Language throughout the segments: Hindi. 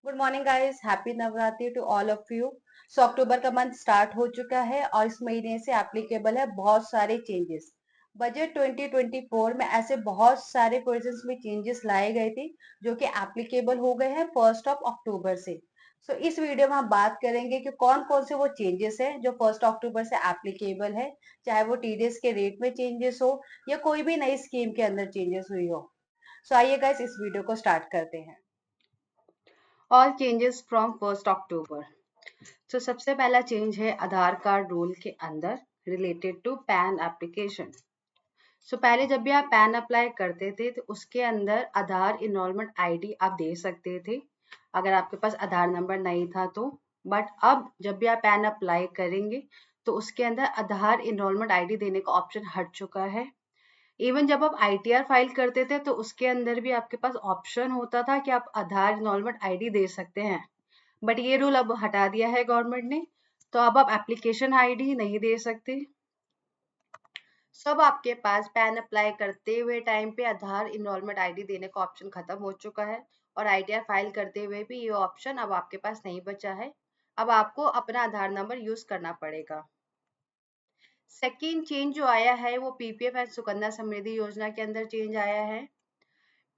Good morning guys, happy Navratri to all of you. So October का मंथ स्टार्ट हो चुका है और इस महीने से एप्लीकेबल है बहुत सारे चेंजेस। बजट 2024 में ऐसे बहुत सारे पोर्शंस में चेंजेस लाए गए थे जो कि एप्लीकेबल हो गए हैं 1 अक्टूबर से। सो इस वीडियो में हम बात करेंगे कि कौन कौन से वो चेंजेस हैं जो 1 अक्टूबर से एप्लीकेबल है, चाहे वो टीडीएस के रेट में चेंजेस हो या कोई भी नई स्कीम के अंदर चेंजेस हुई हो। सो आइए गाइस इस वीडियो को स्टार्ट करते हैं। ऑल चेंजेस फ्रॉम 1 अक्टूबर। तो सबसे पहला चेंज है आधार कार्ड रूल के अंदर रिलेटेड टू पैन एप्लीकेशन। सो पहले जब भी आप पैन अप्लाई करते थे तो उसके अंदर आधार इनरोलमेंट आईडी आप दे सकते थे अगर आपके पास आधार नंबर नहीं था तो। बट अब जब भी आप पैन अप्लाई करेंगे तो उसके अंदर आधार इनरोलमेंट आईडी देने का ऑप्शन हट चुका है। इवन जब आप आईटीआर फाइल करते थे तो उसके अंदर भी आपके पास ऑप्शन होता था कि आप आधार इनरोलमेंट आईडी दे सकते हैं। बट ये रूल अब हटा दिया है गवर्नमेंट ने, तो अब आप एप्लीकेशन आईडी नहीं दे सकते। सब आपके पास पैन अप्लाई करते हुए टाइम पे आधार इनरोलमेंट आईडी देने का ऑप्शन खत्म हो चुका है और आईटीआर फाइल करते हुए भी ये ऑप्शन अब आपके पास नहीं बचा है। अब आपको अपना आधार नंबर यूज करना पड़ेगा। सेकेंड चेंज जो आया है वो पीपीएफ एंड सुकन्या समृद्धि योजना के अंदर चेंज आया है।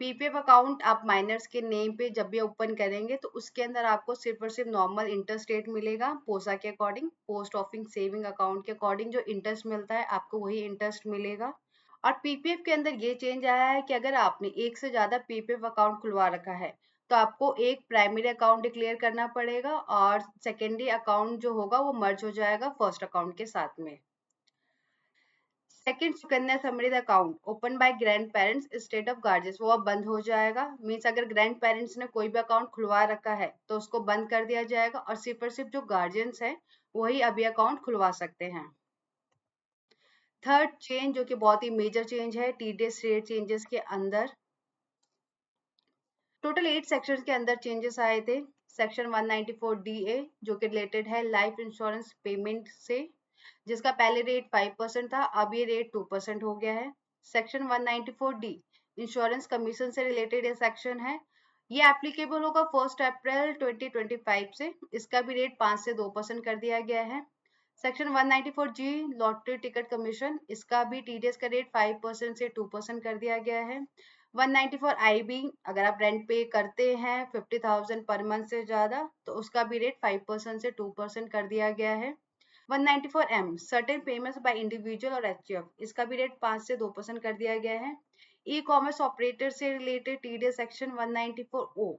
पीपीएफ अकाउंट आप माइनर्स के नेम पे जब भी ओपन करेंगे तो उसके अंदर आपको सिर्फ और सिर्फ नॉर्मल इंटरेस्ट रेट मिलेगा पोसा के according. Post office saving account के अकॉर्डिंग जो इंटरेस्ट मिलता है आपको वही इंटरेस्ट मिलेगा। और पीपीएफ के अंदर ये चेंज आया है कि अगर आपने एक से ज्यादा पीपीएफ अकाउंट खुलवा रखा है तो आपको एक प्राइमरी अकाउंट डिक्लेयर करना पड़ेगा और सेकेंडरी अकाउंट जो होगा वो मर्ज हो जाएगा फर्स्ट अकाउंट के साथ में। Second Sukanya Samriddhi account open by grand parents instead of guardians वो अब बंद हो जाएगा। मीन्स अगर ग्रैंड पेरेंट्स ने कोई भी अकाउंट खुलवा रखा है तो उसको बंद कर दिया जाएगा और सिर्फ जो गार्जियंस है वही अभी अकाउंट खुलवा सकते हैं। थर्ड चेंज जो कि बहुत ही मेजर चेंज है टीडीएस रेट चेंजेस के अंदर। टोटल 8 सेक्शंस के अंदर चेंजेस आए थे। सेक्शन 194 DA जो कि रिलेटेड है लाइफ इंश्योरेंस पेमेंट से, जिसका पहले रेट 5% था, अब ये रेट 2% हो गया है। सेक्शन 194D इंश्योरेंस कमीशन से रिलेटेड ये सेक्शन है। ये एप्लीकेबल होगा 1 अप्रैल 2025 से। इसका भी रेट 5 से 2% कर दिया गया है। Section 194G lottery ticket commission, इसका भी टीडीएस का रेट 5% से 2% कर दिया गया है। 194IB अगर आप रेंट पे करते हैं 50,000 पर मंथ से ज्यादा तो उसका भी रेट 5% से 2% कर दिया गया है। 194M certain payments by individual और एचजीएफ, इसका भी रेट 5 से 2% कर दिया गया है। ई कॉमर्स ऑपरेटर से रिलेटेड टीडीएस सेक्शन 194O,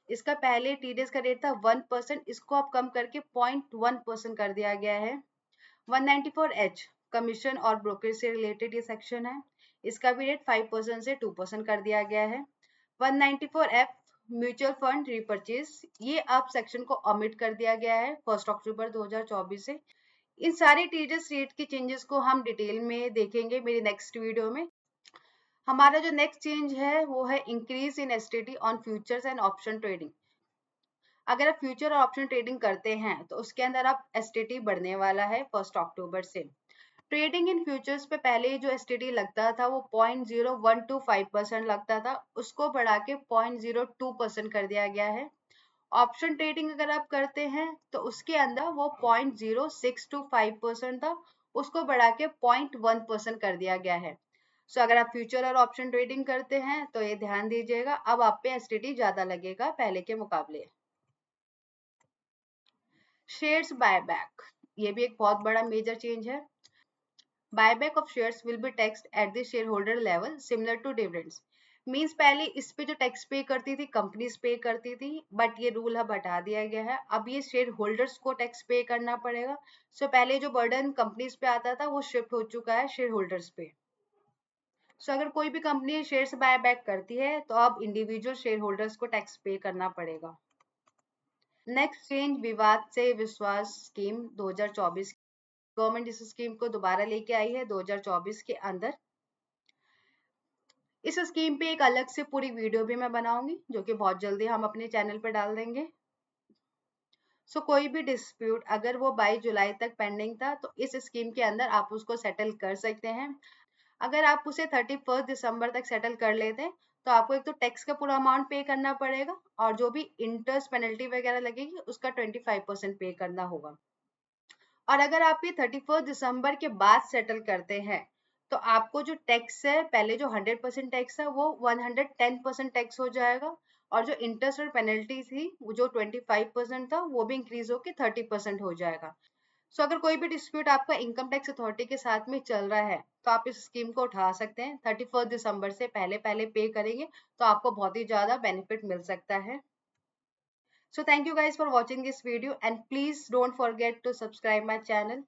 इसका पहले टीडीएस का रेट था 1%, इसको अब कम करके 0.1% कर दिया गया है। 194H कमीशन और ब्रोकरेज से रिलेटेड ये सेक्शन है, इसका भी रेट 5% से 2% कर दिया गया है। 194F म्यूचुअल फंड रिपर्चेज, ये अब सेक्शन को ओमिट कर दिया गया है 1 अक्टूबर 2024 से। इन सारे टीडीएस रेट के चेंजेस को हम डिटेल में देखेंगे मेरी नेक्स्ट वीडियो में। हमारा जो नेक्स्ट चेंज है वो है increase in STT on futures and option trading. अगर आप फ्यूचर और ऑप्शन ट्रेडिंग करते हैं तो उसके अंदर आप एसटीटी बढ़ने वाला है 1 अक्टूबर से। ट्रेडिंग इन फ्यूचर्स पे पहले जो एसटीटी लगता था वो 0.0125% लगता था, उसको बढ़ा के 0.02% कर दिया गया है। ऑप्शन ट्रेडिंग अगर आप करते हैं तो उसके अंदर वो 0.0625% था, उसको बढ़ा के 0.1% कर दिया गया है। सो अगर आप फ्यूचर और ऑप्शन ट्रेडिंग करते हैं तो ये ध्यान दीजिएगा, अब आप पे एसटीटी ज्यादा लगेगा पहले के मुकाबले। शेयर्स बायबैक, ये भी एक बहुत बड़ा मेजर चेंज है। Buyback of shares will be taxed at the share holder level similar to dividends. Means पहले इस पे जो टैक्स पे करती थी कंपनीज पे करती थी, बट ये रूल अब हटा दिया गया है, अब ये शेयर होल्डर्स को टैक्स पे करना पड़ेगा। सो पहले जो बर्डन कंपनीज पे आता था वो शिफ्ट हो चुका है शेयर होल्डर्स पे। सो अगर कोई भी कंपनी शेयर्स बायबैक करती है तो अब इंडिविजुअल शेयर होल्डर्स को टैक्स पे करना पड़ेगा। नेक्स्ट चेंज विवाद से विश्वास स्कीम 2024, गवर्नमेंट इस स्कीम को दोबारा लेके आई है 2024 के अंदर। इस स्कीम पे एक अलग से पूरी वीडियो भी मैं बनाऊंगी जो कि बहुत जल्दी हम अपने चैनल पर डाल देंगे। सो कोई भी डिस्प्यूट अगर वो 22 जुलाई तक पेंडिंग था तो इस स्कीम के अंदर आप उसको सेटल कर सकते हैं। अगर आप उसे 31 दिसंबर तक सेटल कर लेते हैं तो आपको एक तो टैक्स का पूरा अमाउंट पे करना पड़ेगा और जो भी इंटरेस्ट पेनल्टी वगैरह लगेगी उसका 25% पे करना होगा। और अगर आप ये 31 दिसंबर के बाद सेटल करते हैं तो आपको जो टैक्स है, पहले जो 100% टैक्स है वो 110% टैक्स हो जाएगा, और जो इंटरेस्ट और पेनल्टी थी वो जो 25% था वो भी इंक्रीज होकर 30% हो जाएगा। सो अगर कोई भी डिस्प्यूट आपका इनकम टैक्स अथॉरिटी के साथ में चल रहा है तो आप इस स्कीम को उठा सकते हैं। 31 दिसंबर से पहले पहले पे करेंगे तो आपको बहुत ही ज्यादा बेनिफिट मिल सकता है। So thank you guys for watching this video, and please don't forget to subscribe my channel.